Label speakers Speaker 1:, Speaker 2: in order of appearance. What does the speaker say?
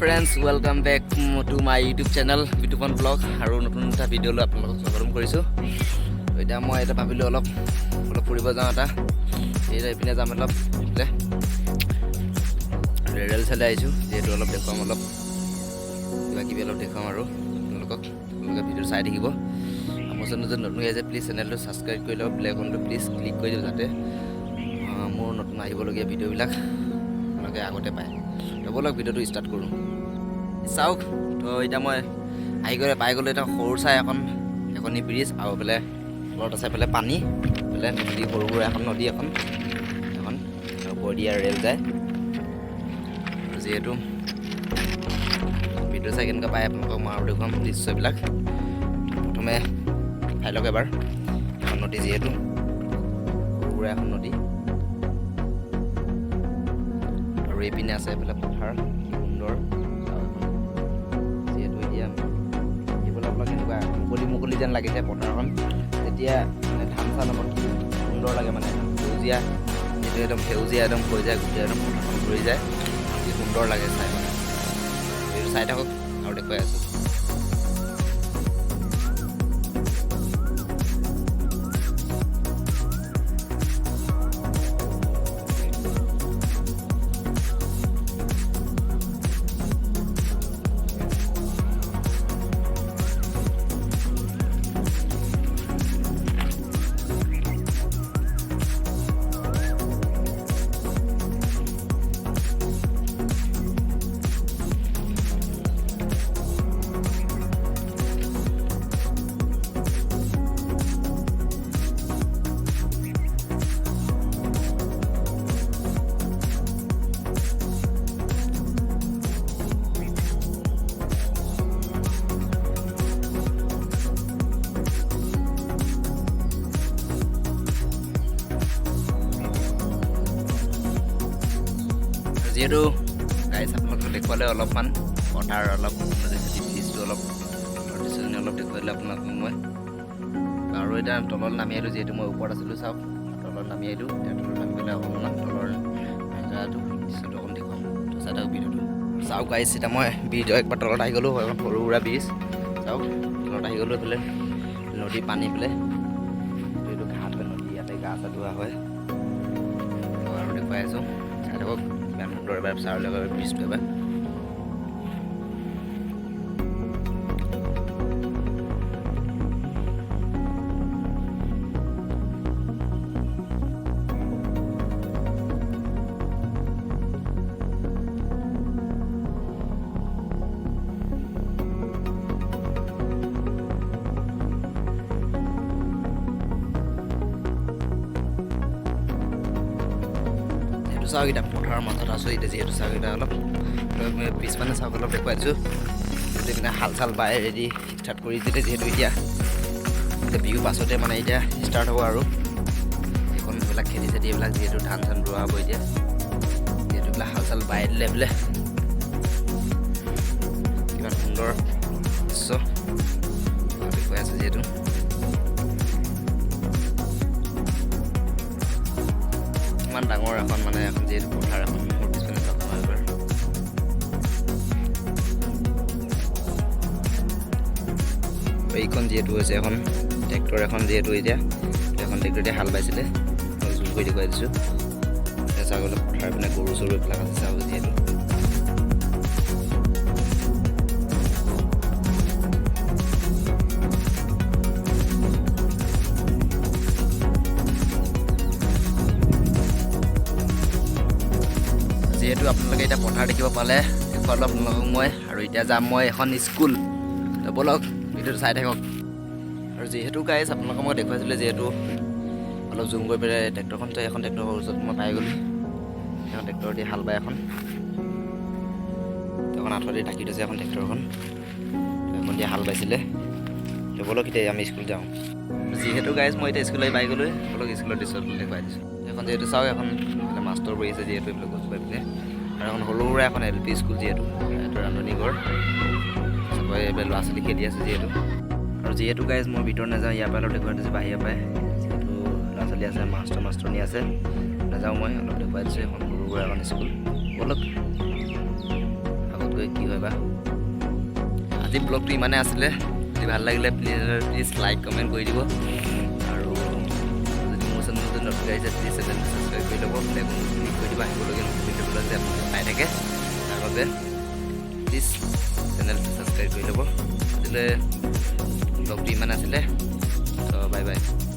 Speaker 1: friends, welcome back to my YouTube channel Bitupon Vlog আৰু নতুন এটা ভিডিঅ' লৈ আপোনালোকক স্বাগতম কৰিছোঁ। এতিয়া মই এটা ভাবিলোঁ অলপ ফুৰিব যাওঁ এটা এইপিনে যাম অলপ ৰেল চালে আহিছোঁ যিহেতু অলপ দেখুৱাম অলপ কিবা কিবি অলপ দেখুৱাম আৰু আপোনালোকে ভিডিঅ' চাই থাকিব। মোৰ চেনেল যদি নতুন আহিছে প্লিজ চেনেলটো ছাবস্ক্ৰাইব কৰি লওক, বেল আইকনটো প্লিজ ক্লিক কৰি দিয়ক যাতে মোৰ নতুন আহিবলগীয়া ভিডিঅ'বিলাক আপোনালোকে আগতে পায়। ব'লক ভিডিঅ'টো ষ্টাৰ্ট কৰোঁ। চাওক তো এতিয়া মই পাই গ'লোঁ এটা সৰু চাই এখনি ব্ৰিজ আৰু এইফালে তলত আছে এইফালে পানী এইফালে নদী সৰু সুৰা নদী এখন আৰু বৰদিয়া ৰেল যায়। যিহেতু ভিডিঅ' চাই কেনেকুৱা পায় আপোনালোকক মই আৰু দেখুৱাম দৃশ্যবিলাক। প্ৰথমে চাই লওক এবাৰ এখন নদী যিহেতু সৰু সুৰা এখন নদী আৰু এইপিনে আছে এইফালে পথাৰ সুন্দৰ যিহেতু এতিয়া এইফালে আপোনাক কেনেকুৱা মুকলি যেন লাগিছে পথাৰখন। যেতিয়া মানে ধান চান অলপ সুন্দৰ লাগে মানে সেউজীয়া যিটো একদম সেউজীয়া একদম হৈ যায় গোটেই একদম পথাৰখন ভৰি যায় কি সুন্দৰ লাগে চাই মানে এইটো চাই থাকক আৰু দেখুৱাই আছোঁ। যিহেতু গাইজ আপোনালোকক দেখুৱালে অলপমান পথাৰ অলপ ব্ৰিজটো অলপ দেখুৱালে আপোনালোকক মই আৰু এতিয়া তলত নামি আহিলোঁ। যিহেতু মই ওপৰত আছিলোঁ চাওক তলত নামি আহিলোঁ। এতিয়া তলত নামি পেলাই অকণমান তলৰ জেগাটো দৃশ্যটো অকণ দেখুৱাম তো চাই থাকক ভিডিঅ'টো। চাওক গাইজ এতিয়া মই ব্ৰিজৰ একবাৰ তলত আহি গ'লোঁ এখন সৰু সুৰা ব্ৰিজ চাওক তলত আহি গ'লোঁ এইফালে নদী পানী পেলে এইটো ঘাট হয় নদী ইয়াতে গা চা ধোৱা হয় আৰু দেখুৱাই আছোঁ চাই থাকক কিমান সুন্দৰ এবাৰ চাৰ লগাই ব্ৰিজটো এবাৰ চাওক এতিয়া পথাৰৰ মাজত আছোঁ। এতিয়া যিহেতু চাওক এতিয়া অলপ পিছপানে চাওক অলপ দেখুৱাই দিছোঁ গোটেই পিনে হাল চাল বাই ৰেডি ষ্টাৰ্ট কৰি দিলে। যিহেতু এতিয়া বিহু পাছতে মানে এতিয়া ষ্টাৰ্ট হ'ব আৰু এইখন এইবিলাক খেতি চেতি এইবিলাক যিহেতু ধান চান ৰোৱা হ'ব এতিয়া যিহেতু এইবিলাক হাল চাল বাই দিলে বোলে কিমান সুন্দৰ দৃশ্য দেখুৱাই আছে। যিহেতু ইমান ডাঙৰ এখন মানে এখন যিহেতু পথাৰ এখন মোৰ পিছফালে চাওক এবাৰ এইখন যিহেতু হৈছে এখন ট্ৰেক্টৰ এখন যিহেতু এতিয়া এখন ট্ৰেক্টৰ এতিয়া হাল বাইছিলে মই জুম কৰি দেখুৱাই দিছোঁ। এতিয়া চাওক অলপ পথাৰ পিনে গৰু চৰু এইবিলাক আছে চাওক যিহেতু যিহেতু আপোনালোকে এতিয়া পথাৰ দেখিব পালে দেখুৱালোঁ আপোনালোকক মই আৰু এতিয়া যাম মই এখন স্কুল তো ব'লক ভিডিঅ'টো চাই থাকক। আৰু যিহেতু গাইজ আপোনালোকক মই দেখুৱাইছিলোঁ যিহেতু অলপ জুম কৰি পেলাই ট্ৰেক্টৰখন এখন ট্ৰেক্টৰৰ ওচৰত মই পাই গ'লোঁ। এখন ট্ৰেক্টৰ দি হাল বাই এখন আঁঠুৱা দি ঢাকি থৈছে এখন ট্ৰেক্টৰখন এখন দিয়ে হাল বাইছিলে। তো ব'লক এতিয়া আমি স্কুল যাওঁ। যিহেতু গাইজ মই এতিয়া স্কুললৈ পাই গ'লোঁ ব'লক স্কুলৰ দৃশ্যটো দেখুৱাই দিছোঁ। এখন যিহেতু চাওক এখন মাষ্টৰ বহিছে যিহেতু এইবিলাক গছ পাই পিনে আৰু এখন সৰু সুৰা এখন LP স্কুল যিহেতু এইটো ৰান্ধনী ঘৰ চবৰে এইবিলাক ল'ৰা ছোৱালী খেলি আছে যিহেতু। আৰু যিহেতু গাইজ মই ভিতৰত নাযাওঁ ইয়াৰ পৰা অলপ দেখুৱাই দিছোঁ বাহিৰৰ পৰাই যিহেতু ল'ৰা ছোৱালী আছে মাষ্টৰনী আছে নাযাওঁ মই অলপ দেখুৱাই দিছোঁ এখন সৰু সুৰা এখন স্কুল ব'লক আগত গৈ কি হয় ৰ'বা আজি ব্লগটো ইমানে আছিলে যদি ভাল লাগিলে প্লিজ লাইক কমেণ্ট কৰি দিব আৰু যদি মোৰ চেনেল যদি নতুন আহিছে প্লিজ চেনেলটো ছাবস্ক্ৰাইব কৰি ল'ব বেলআইকনটো ক্লিক কৰি দিব আহিবলগীয়া নতুন ভিডিঅ'বিলাক যে আপোনালোকে পাই থাকে তাৰ বাবে প্লিজ চেনেলটো ছাবস্ক্ৰাইব কৰি ল'ব আজিলৈ ব্লগটো ইমান আছিলে চ' বাই বাই